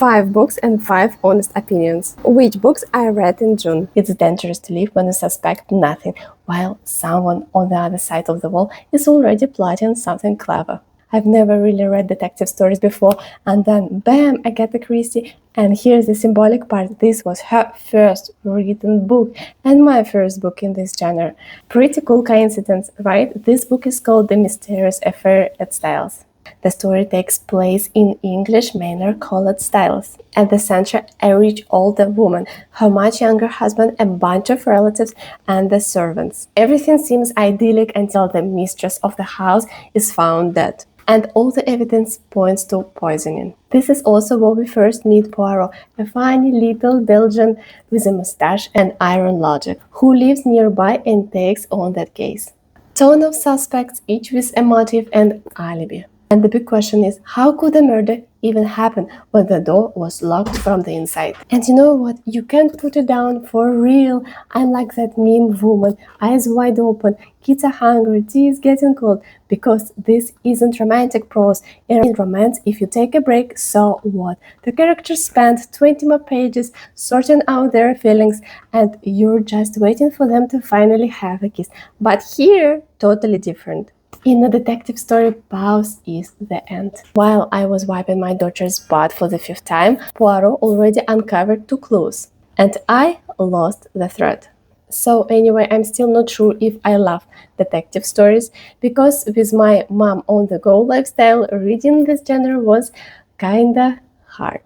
5 books and 5 honest opinions. Which books I read in June? It's dangerous to live when you suspect nothing, while someone on the other side of the wall is already plotting something clever. I've never really read detective stories before, and then bam, Agatha Christie. And here's the symbolic part. This was her first written book and my first book in this genre. Pretty cool coincidence, right? This book is called The Mysterious Affair at Styles. The story takes place in English manor called Styles. At the center, a rich older woman, her much younger husband, a bunch of relatives, and the servants. Everything seems idyllic until the mistress of the house is found dead. And all the evidence points to poisoning. This is also where we first meet Poirot, a funny little Belgian with a mustache and iron logic, who lives nearby and takes on that case. Ton of suspects, each with a motive and alibi. And the big question is, how could a murder even happen when the door was locked from the inside? And you know what? You can't put it down for real. I'm like that meme woman, eyes wide open, kids are hungry, tea is getting cold. Because this isn't romantic prose. In romance, if you take a break, so what? The characters spend 20 more pages sorting out their feelings, and you're just waiting for them to finally have a kiss. But here, totally different. In a detective story, pause is the end. While I was wiping my daughter's butt for the 5th time, Poirot already uncovered 2 clues, and I lost the thread. So anyway, I'm still not sure if I love detective stories, because with my mom on the go lifestyle, reading this genre was kinda hard.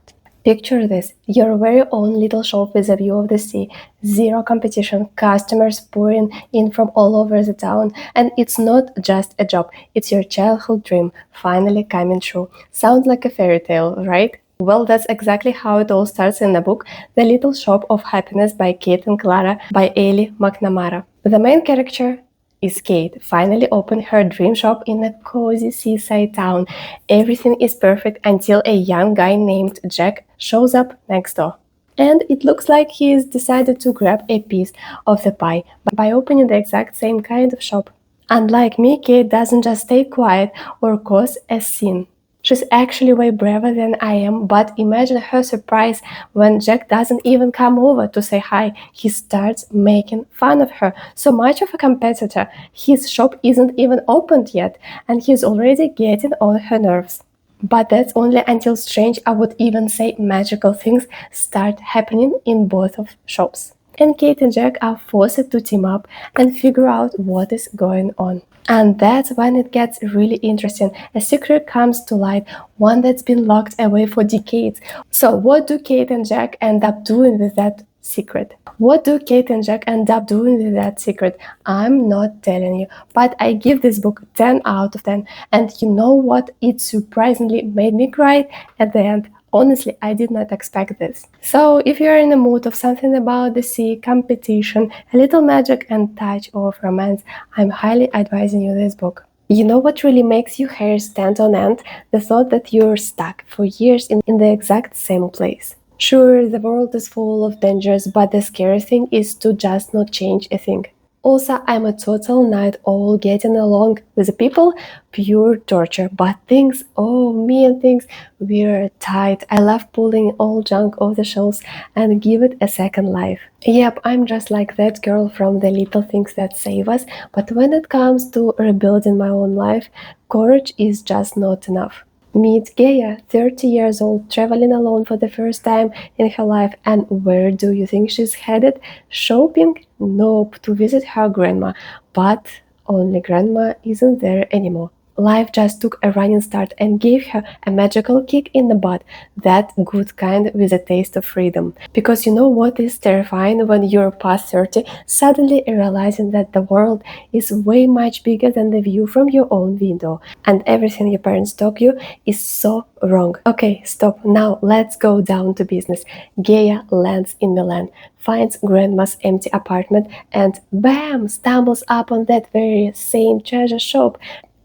Picture this, your very own little shop with a view of the sea, zero competition, customers pouring in from all over the town, and it's not just a job, it's your childhood dream finally coming true. Sounds like a fairy tale, right? Well, that's exactly how it all starts in the book The Little Shop of Happiness by Kate and Clara by Eli MacNamara. The main character is Kate, finally opened her dream shop in a cozy seaside town. Everything is perfect until a young guy named Jack shows up next door. And it looks like he's decided to grab a piece of the pie by opening the exact same kind of shop. Unlike me, Kate doesn't just stay quiet or cause a scene. She's actually way braver than I am, but imagine her surprise when Jack doesn't even come over to say hi. He starts making fun of her. So much of a competitor. His shop isn't even opened yet, and he's already getting on her nerves. But that's only until strange, I would even say magical things start happening in both of shops. And Kate and Jack are forced to team up and figure out what is going on. And that's when it gets really interesting. A secret comes to light, one that's been locked away for decades. So what do Kate and Jack end up doing with that secret? What do Kate and Jack end up doing with that secret? I'm not telling you, but I give this book 10 out of 10. And you know what? It surprisingly made me cry at the end. Honestly, I did not expect this. So if you're in the mood of something about the sea, competition, a little magic and touch of romance, I'm highly advising you this book. You know what really makes your hair stand on end? The thought that you're stuck for years in the exact same place. Sure, the world is full of dangers, but the scary thing is to just not change a thing. Also, I'm a total night owl, getting along with the people, pure torture. But things, oh, me and things, we're tight. I love pulling all junk off the shelves and give it a second life. Yep, I'm just like that girl from The Little Things That Save Us, but when it comes to rebuilding my own life, courage is just not enough. Meet Gaia, 30 years old, traveling alone for the first time in her life. And where do you think she's headed? Shopping? Nope, to visit her grandma. But only grandma isn't there anymore. Life just took a running start and gave her a magical kick in the butt, that good kind with a taste of freedom. Because you know what is terrifying when you're past 30, suddenly realizing that the world is way much bigger than the view from your own window, and everything your parents taught you is so wrong. Okay, stop, now let's go down to business. Gaia lands in Milan, finds grandma's empty apartment, and bam, stumbles upon that very same treasure shop.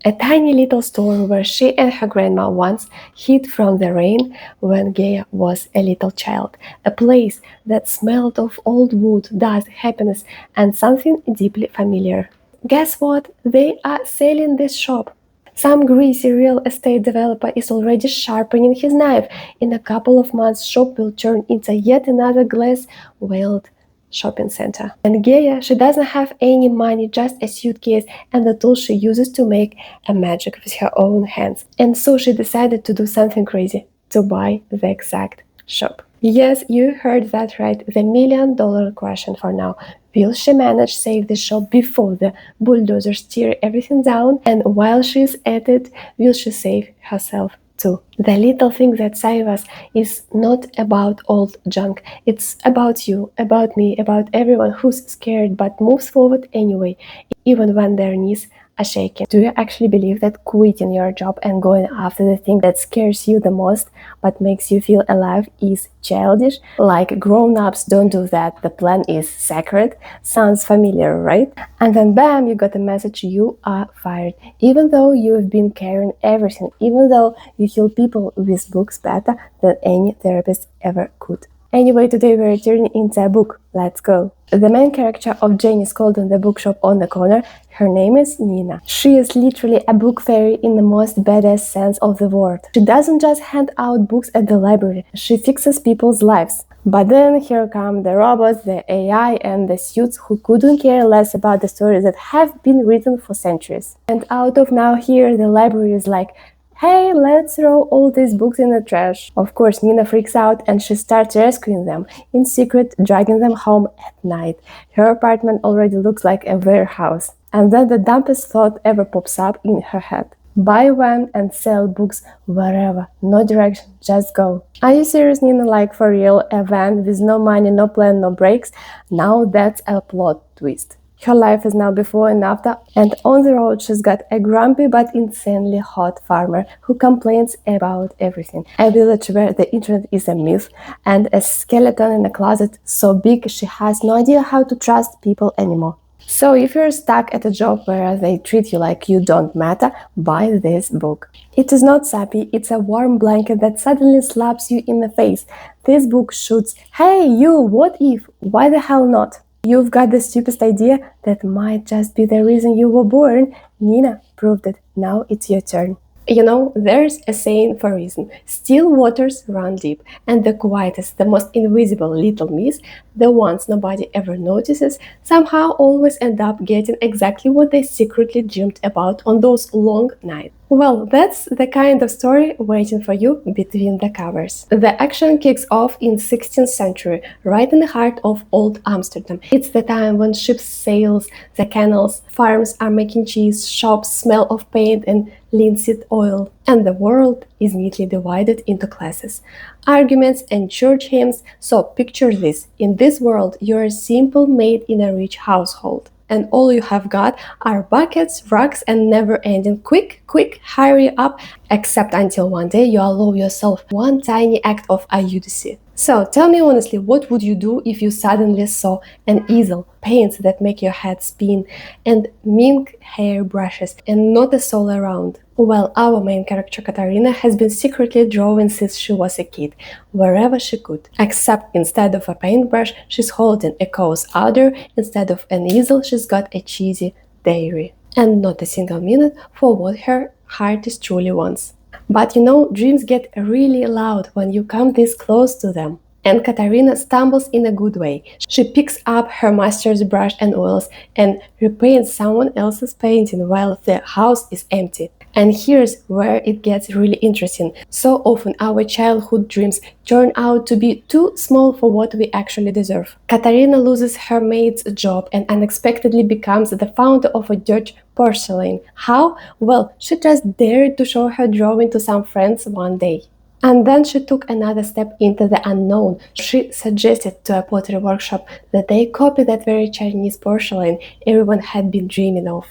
A tiny little store where she and her grandma once hid from the rain when Gaia was a little child. A place that smelled of old wood, dust, happiness, and something deeply familiar. Guess what? They are selling this shop. Some greasy real estate developer is already sharpening his knife. In a couple of months, shop will turn into yet another glass-walled shopping center. And Geya, she doesn't have any money, just a suitcase and the tools she uses to make a magic with her own hands. And so she decided to do something crazy, to buy the exact shop. Yes, you heard that right, the $1,000,000 question for now. Will she manage to save the shop before the bulldozers tear everything down? And while she's at it, will she save herself too? The little thing that saves us is not about old junk. It's about you, about me, about everyone who's scared but moves forward anyway, even when their knees are shaking. Do you actually believe that quitting your job and going after the thing that scares you the most but makes you feel alive is childish? Like grown-ups don't do that, the plan is sacred. Sounds familiar, right? And then bam, you got a message, you are fired. Even though you've been carrying everything, even though you heal people with books better than any therapist ever could. Anyway, today we're turning into a book. Let's go. The main character of Jenny Colgan, the bookshop on the corner, her name is Nina. She is literally a book fairy in the most badass sense of the word. She doesn't just hand out books at the library, she fixes people's lives. But then here come the robots, the AI, and the suits who couldn't care less about the stories that have been written for centuries. And out of now here, the library is like, hey, let's throw all these books in the trash. Of course, Nina freaks out and she starts rescuing them, in secret, dragging them home at night. Her apartment already looks like a warehouse. And then the dumbest thought ever pops up in her head. Buy one and sell books wherever. No direction, just go. Are you serious, Nina? Like for real? A van with no money, no plan, no breaks? Now that's a plot twist. Her life is now before and after, and on the road she's got a grumpy but insanely hot farmer who complains about everything, a village where the internet is a myth, and a skeleton in a closet so big she has no idea how to trust people anymore. So if you're stuck at a job where they treat you like you don't matter, buy this book. It is not sappy, it's a warm blanket that suddenly slaps you in the face. This book shoots, hey you, what if? Why the hell not? You've got the stupidest idea that might just be the reason you were born. Nina proved it. Now it's your turn. You know, there's a saying for a reason. Still waters run deep, and the quietest, the most invisible little miss, the ones nobody ever notices, somehow always end up getting exactly what they secretly dreamed about on those long nights. Well, that's the kind of story waiting for you between the covers. The action kicks off in 16th century, right in the heart of old Amsterdam. It's the time when ships sail the canals, farms are making cheese, shops smell of paint and linseed oil, and the world is neatly divided into classes, arguments and church hymns. So picture this. In this world, you're a simple maid in a rich household. And all you have got are buckets, rugs, and never-ending quick, hurry up, except until one day you allow yourself one tiny act of idiocy. So tell me honestly, what would you do if you suddenly saw an easel, paints that make your head spin, and mink hair brushes, and not a soul around? Well, our main character Katarina has been secretly drawing since she was a kid, wherever she could. Except instead of a paintbrush, she's holding a cow's udder, instead of an easel, she's got a cheesy dairy. And not a single minute for what her heart is truly wants. But you know, dreams get really loud when you come this close to them. And Katarina stumbles in a good way. She picks up her master's brush and oils and repaints someone else's painting while the house is empty. And here's where it gets really interesting. So often our childhood dreams turn out to be too small for what we actually deserve. Katarina loses her maid's job and unexpectedly becomes the founder of a Dutch porcelain. How? Well, she just dared to show her drawing to some friends one day. And then she took another step into the unknown. She suggested to a pottery workshop that they copy that very Chinese porcelain everyone had been dreaming of.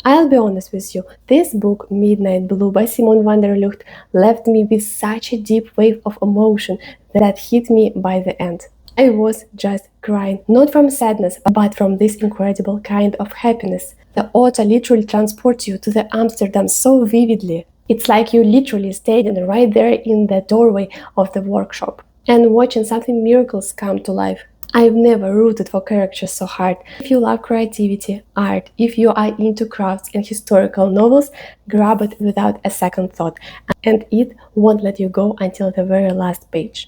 I'll be honest with you, this book, Midnight Blue by Simone van der Lucht, left me with such a deep wave of emotion that hit me by the end. I was just crying, not from sadness, but from this incredible kind of happiness. The author literally transports you to the Amsterdam so vividly. It's like you literally standing right there in the doorway of the workshop and watching something miracles come to life. I've never rooted for characters so hard. If you love creativity, art, if you are into crafts and historical novels, grab it without a second thought, and it won't let you go until the very last page.